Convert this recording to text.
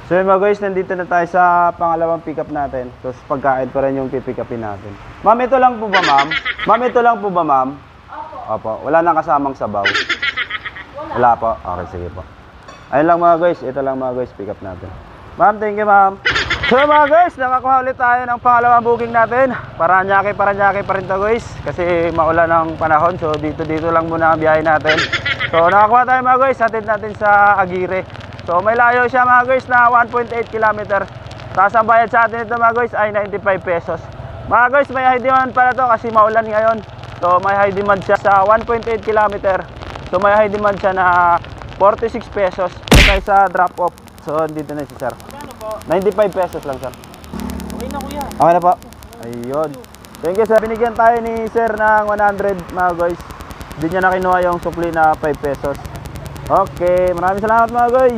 So yun mga guys, nandito na tayo sa pangalawang pick up natin. Tapos pagkain pa rin yung pipick upin natin. Ma'am, ito lang po ba ma'am? Ma'am, ito lang po ba ma'am? Opo. Wala nang kasamang sabaw? Wala po? Okay, sige po. Ayun lang mga guys, ito lang mga guys, pick up natin. Ma'am, thank you ma'am. So mga guys, nakakuha ulit tayo ng pangalawang booking natin. Paranaque pa rin to guys. Kasi maulan ng panahon. So dito lang muna ang biyahe natin. So nakakuha tayo mga guys, hatid natin sa Aguirre. So may layo siya mga guys na 1.8 km. Tapos ang bayad sa atin ito mga guys ay 95 pesos. Mga guys, may high demand pala to kasi maulan ngayon. So may high demand siya sa 1.8 km. So may high demand siya na 46 pesos. Ito tayo sa drop off. So dito na si sir. 95 pesos lang sir. Okay na kuya. Okay na po. Ayun. Thank you sir. Binigyan tayo ni sir ng 100 mga guys. Hindi niya na kinuha yung supli na 5 pesos. Okay, maraming salamat mga guys.